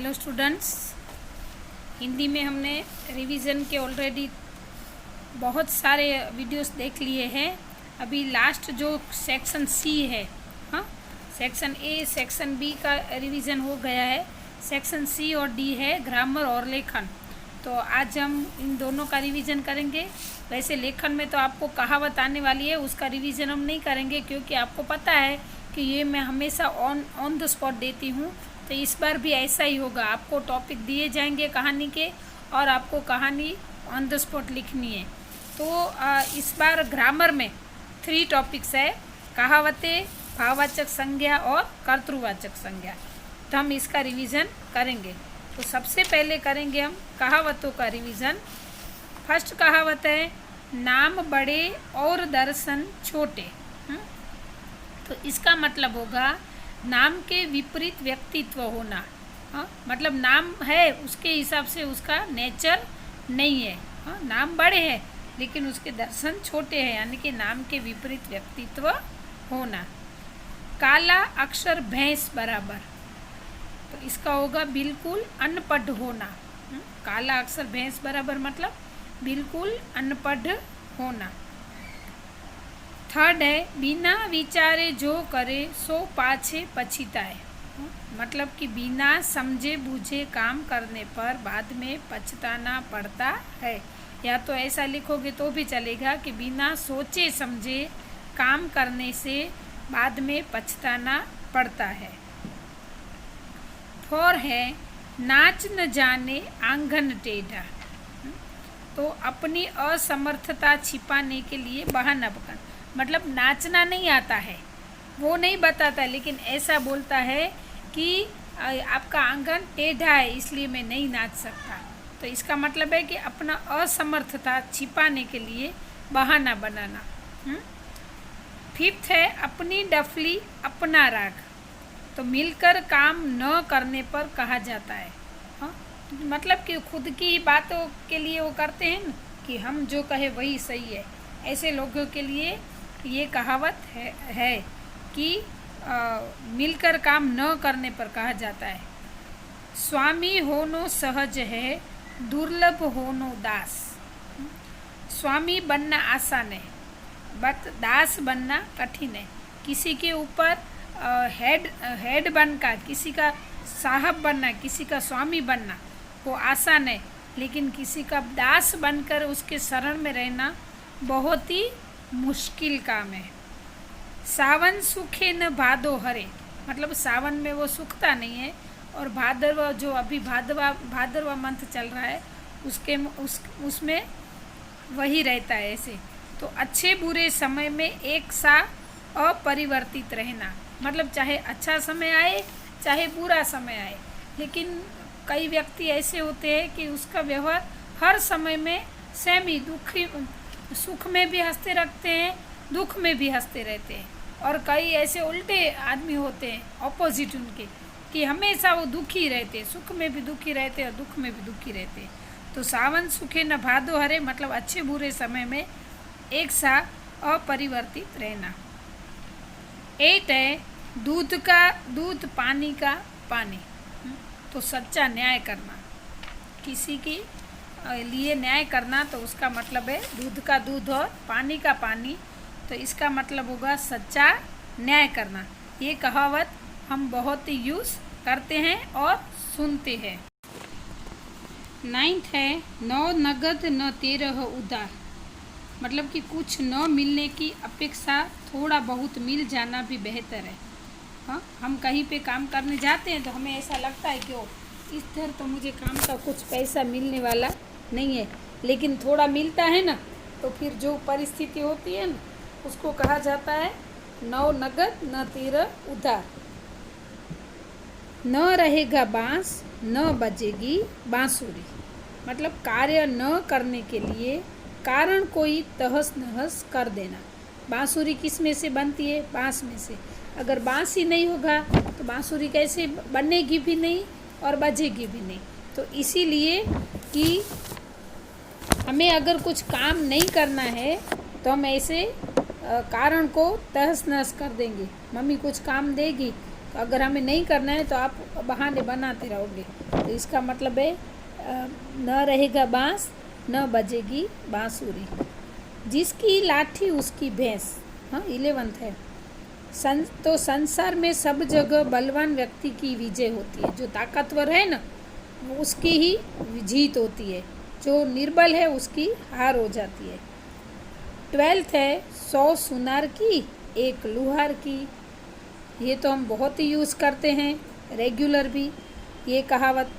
Hello students, Hindi में हमने revision के ऑलरेडी बहुत सारे वीडियोस देख लिए हैं। अभी लास्ट जो सेक्शन सी है, हाँ, सेक्शन ए सेक्शन बी का रिवीजन हो गया है। सेक्शन सी और डी है ग्रामर और लेखन। तो आज हम इन दोनों का रिवीजन करेंगे। वैसे लेखन में तो आपको कहावत आने वाली है, उसका रिवीजन हम नहीं करेंगे क्योंकि आपको पता है कि ये मैं हमेशा ऑन द स्पॉट देती हूँ। तो इस बार भी ऐसा ही होगा, आपको टॉपिक दिए जाएंगे कहानी के और आपको कहानी ऑन द स्पॉट लिखनी है। तो इस बार ग्रामर में 3 टॉपिक्स है, कहावतें, भाववाचक संज्ञा और कर्तृवाचक संज्ञा। तो हम इसका रिवीजन करेंगे। तो सबसे पहले करेंगे हम कहावतों का रिवीजन। फर्स्ट कहावत है, नाम बड़े और दर्शन छोटे। तो इसका मतलब होगा नाम के विपरीत व्यक्तित्व होना। हाँ, मतलब नाम है उसके हिसाब से उसका नेचर नहीं है। हाँ, नाम बड़े हैं लेकिन उसके दर्शन छोटे हैं, यानी कि नाम के विपरीत व्यक्तित्व होना। काला अक्षर भैंस बराबर, तो इसका होगा बिल्कुल अनपढ़ होना। काला अक्षर भैंस बराबर मतलब बिल्कुल अनपढ़ होना। थर्ड है, बिना विचारे जो करे सो पाछे पछताए। मतलब कि बिना समझे बूझे काम करने पर बाद में पछताना पड़ता है। या तो ऐसा लिखोगे तो भी चलेगा कि बिना सोचे समझे काम करने से बाद में पछताना पड़ता है। फोर है, नाच न जाने आंगन टेढ़ा। तो अपनी असमर्थता छिपाने के लिए बहाना पकड़, मतलब नाचना नहीं आता है वो नहीं बताता, लेकिन ऐसा बोलता है कि आपका आंगन टेढ़ा है इसलिए मैं नहीं नाच सकता। तो इसका मतलब है कि अपना असमर्थता छिपाने के लिए बहाना बनाना। फिफ्थ है, अपनी डफली अपना राग। तो मिलकर काम न करने पर कहा जाता है। हाँ, मतलब कि खुद की बातों के लिए वो करते हैं ना कि हम जो कहे वही सही है। ऐसे लोगों के लिए ये कहावत है कि मिलकर काम न करने पर कहा जाता है। स्वामी होनो सहज है, दुर्लभ होनो दास। स्वामी बनना आसान है बट दास बनना कठिन है। किसी के ऊपर हेड बनकर, किसी का साहब बनना, किसी का स्वामी बनना वो आसान है, लेकिन किसी का दास बनकर उसके शरण में रहना बहुत ही मुश्किल काम है। सावन सूखे न भादो हरे, मतलब सावन में वो सूखता नहीं है और भादरवा, जो अभी भादरवा मंथ चल रहा है उसमें वही रहता है ऐसे। तो अच्छे बुरे समय में एक सा अपरिवर्तित रहना, मतलब चाहे अच्छा समय आए चाहे बुरा समय आए, लेकिन कई व्यक्ति ऐसे होते हैं कि उसका व्यवहार हर समय में सेम ही, दुखी सुख में भी हंसते रखते हैं, दुख में भी हंसते रहते हैं। और कई ऐसे उल्टे आदमी होते हैं ऑपोजिट उनके, कि हमेशा वो दुखी रहते हैं, सुख में भी दुखी रहते हैं और दुख में भी दुखी रहते हैं। तो सावन सूखे न भादो हरे, मतलब अच्छे बुरे समय में एक सा अपरिवर्तित रहना। 8 है, दूध पानी का पानी। तो सच्चा न्याय करना, किसी की लिए न्याय करना, तो उसका मतलब है दूध का दूध और पानी का पानी। तो इसका मतलब होगा सच्चा न्याय करना। ये कहावत हम बहुत ही यूज़ करते हैं और सुनते हैं। 9th है, नौ नगद न 13 उधार। मतलब कि कुछ न मिलने की अपेक्षा थोड़ा बहुत मिल जाना भी बेहतर है। हाँ, हम कहीं पे काम करने जाते हैं तो हमें ऐसा लगता है कि इस तरह तो मुझे काम का कुछ पैसा मिलने वाला नहीं है, लेकिन थोड़ा मिलता है ना, तो फिर जो परिस्थिति होती है ना उसको कहा जाता है नौ नगद न 13 उधार। न रहेगा बांस न बजेगी बांसुरी, मतलब कार्य न करने के लिए कारण कोई तहस नहस कर देना। बांसुरी किस में से बनती है? बांस में से। अगर बांस ही नहीं होगा तो बांसुरी कैसे बनेगी भी नहीं और बजेगी भी नहीं। तो इसीलिए कि हमें अगर कुछ काम नहीं करना है तो हम ऐसे कारण को तहस नहस कर देंगे। मम्मी कुछ काम देगी तो अगर हमें नहीं करना है तो आप बहाने बनाते रहोगे, इसका मतलब है न रहेगा बांस न बजेगी बांसुरी। जिसकी लाठी उसकी भैंस। हाँ, 11th है। तो संसार में सब जगह बलवान व्यक्ति की विजय होती है। जो ताकतवर है ना, उसकी ही जीत होती है। जो निर्बल है उसकी हार हो जाती है। 12th है 100 सुनार की 1 लुहार की। ये तो हम बहुत ही यूज़ करते हैं, रेगुलर भी ये कहावत।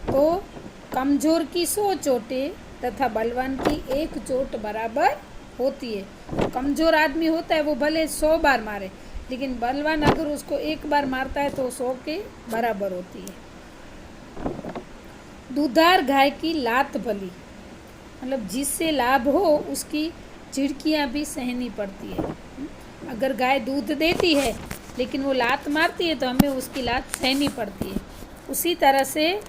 तो कमज़ोर की 100 चोटें तथा बलवान की 1 चोट बराबर होती है। कमज़ोर आदमी होता है वो भले 100 बार मारे, लेकिन बलवान अगर उसको 1 बार मारता है तो 100 के बराबर होती है। दूधार गाय की लात भली, मतलब जिससे लाभ हो उसकी झिड़कियाँ भी सहनी पड़ती है। अगर गाय दूध देती है लेकिन वो लात मारती है तो हमें उसकी लात सहनी पड़ती है। उसी तरह से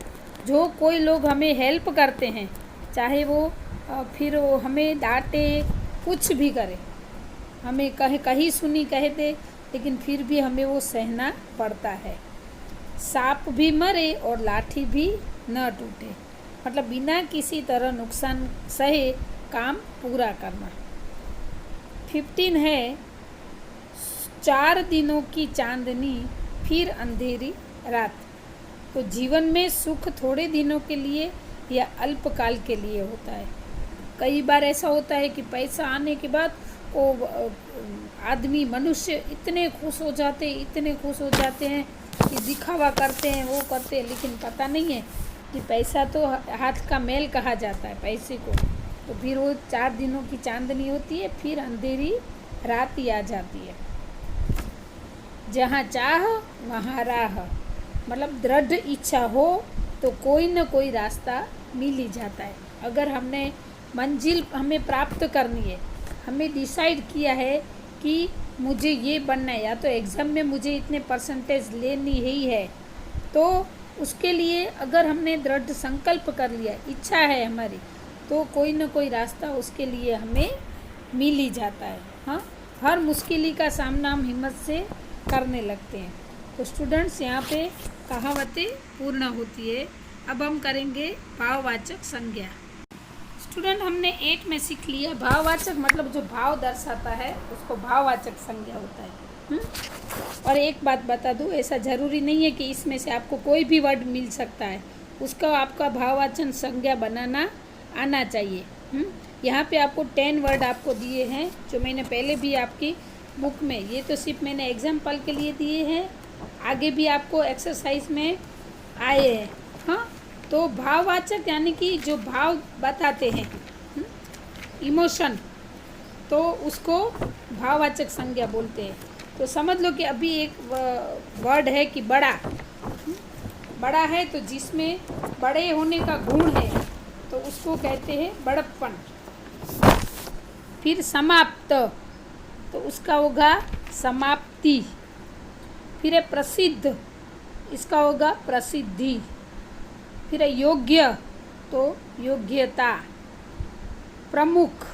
जो कोई लोग हमें हेल्प करते हैं, चाहे वो फिर वो हमें डांटे, कुछ भी करे, हमें कहीं सुनी कह दे, लेकिन फिर भी हमें वो सहना पड़ता है। सांप भी मरे और लाठी भी न टूटे, मतलब बिना किसी तरह नुकसान सहे काम पूरा करना। 15 है 4 दिनों की चांदनी फिर अंधेरी रात। तो जीवन में सुख थोड़े दिनों के लिए या अल्पकाल के लिए होता है। कई बार ऐसा होता है कि पैसा आने के बाद वो आदमी मनुष्य इतने खुश हो जाते हैं कि दिखावा करते हैं, वो करते हैं, लेकिन पता नहीं है कि पैसा तो हाथ का मैल कहा जाता है पैसे को। तो फिर वो 4 दिनों की चांदनी होती है, फिर अंधेरी रात ही आ जाती है। जहाँ चाह वहाँ राह, मतलब दृढ़ इच्छा हो तो कोई न कोई रास्ता मिल ही जाता है। अगर हमने मंजिल हमें प्राप्त करनी है, हमें डिसाइड किया है कि मुझे ये बनना है, या तो एग्ज़ाम में मुझे इतने परसेंटेज लेनी ही है, तो उसके लिए अगर हमने दृढ़ संकल्प कर लिया, इच्छा है हमारी, तो कोई न कोई रास्ता उसके लिए हमें मिल ही जाता है। हाँ, हर मुश्किल का सामना हम हिम्मत से करने लगते हैं। तो स्टूडेंट्स, यहाँ पे कहावतें पूर्ण होती है। अब हम करेंगे भाववाचक संज्ञा। स्टूडेंट, हमने 8 में सीख लिया भाववाचक मतलब जो भाव दर्शाता है उसको भाववाचक संज्ञा होता है। और एक बात बता दूँ, ऐसा ज़रूरी नहीं है कि इसमें से आपको कोई भी वर्ड मिल सकता है, उसका आपका भाववाचक संज्ञा बनाना आना चाहिए। यहाँ पे आपको 10 वर्ड आपको दिए हैं, जो मैंने पहले भी आपकी बुक में, ये तो सिर्फ मैंने एग्जाम्पल के लिए दिए हैं, आगे भी आपको एक्सरसाइज में आए हैं। हाँ, तो भाववाचक यानी कि जो भाव बताते हैं, इमोशन, तो उसको भाववाचक संज्ञा बोलते हैं। तो समझ लो कि अभी एक वर्ड है कि बड़ा, बड़ा है तो जिसमें बड़े होने का गुण है तो उसको कहते हैं बड़प्पन। फिर समाप्त, तो उसका होगा समाप्ति। फिर है प्रसिद्ध, इसका होगा प्रसिद्धि। फिर है योग्य, तो योग्यता। प्रमुख,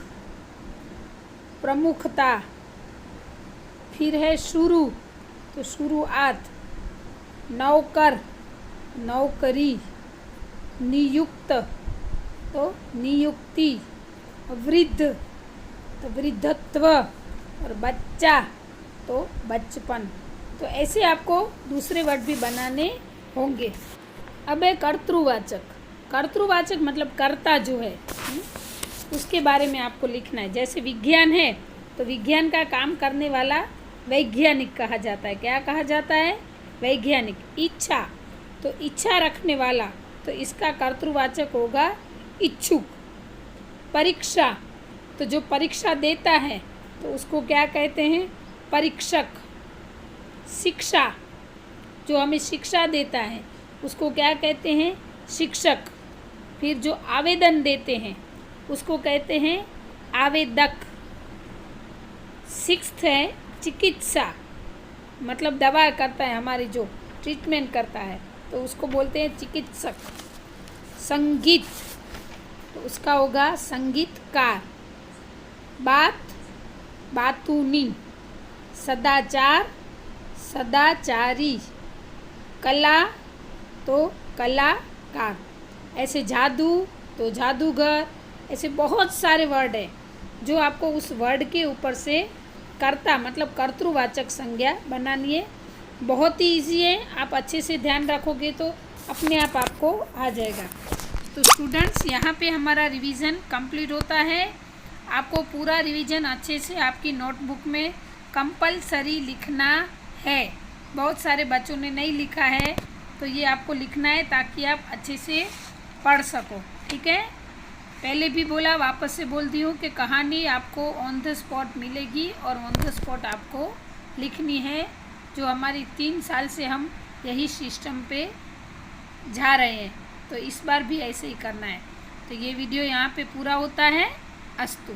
प्रमुखता। फिर है शुरू, तो शुरुआत। नौकर, नौकरी। नियुक्त, तो नियुक्ति। वृद्ध, तो वृद्धत्व। और बच्चा, तो बचपन। तो ऐसे आपको दूसरे वर्ड भी बनाने होंगे। अब है कर्तृवाचक। कर्तृवाचक मतलब कर्ता जो है, उसके बारे में आपको लिखना है। जैसे विज्ञान है तो विज्ञान का काम करने वाला वैज्ञानिक कहा जाता है। क्या कहा जाता है? वैज्ञानिक। इच्छा, तो इच्छा रखने वाला, तो इसका कर्तृवाचक होगा इच्छुक। परीक्षा, तो जो परीक्षा देता है तो उसको क्या कहते हैं? परीक्षक। शिक्षा, जो हमें शिक्षा देता है उसको क्या कहते हैं? शिक्षक। फिर जो आवेदन देते हैं उसको कहते हैं आवेदक। 6th है चिकित्सा, मतलब दवा करता है, हमारी जो ट्रीटमेंट करता है तो उसको बोलते हैं चिकित्सक। संगीत, तो उसका होगा संगीतकार। बात, बातूनी। सदाचार, सदाचारी। कला, तो कला कार। ऐसे जादू तो जादूगर, ऐसे बहुत सारे वर्ड है जो आपको उस वर्ड के ऊपर से कर्ता मतलब कर्तृवाचक संज्ञा बनानी है। बहुत ही ईजी है, आप अच्छे से ध्यान रखोगे तो अपने आप आपको आ जाएगा। तो स्टूडेंट्स, यहाँ पे हमारा रिवीजन कंप्लीट होता है। आपको पूरा रिवीजन अच्छे से आपकी नोटबुक में कंपलसरी लिखना है। बहुत सारे बच्चों ने नहीं लिखा है, तो ये आपको लिखना है ताकि आप अच्छे से पढ़ सको, ठीक है। पहले भी बोला, वापस से बोलती हूँ कि कहानी आपको ऑन द स्पॉट मिलेगी और ऑन द स्पॉट आपको लिखनी है। जो हमारी 3 साल से हम यही सिस्टम पे जा रहे हैं, तो इस बार भी ऐसे ही करना है। तो ये वीडियो यहाँ पे पूरा होता है। अस्तु।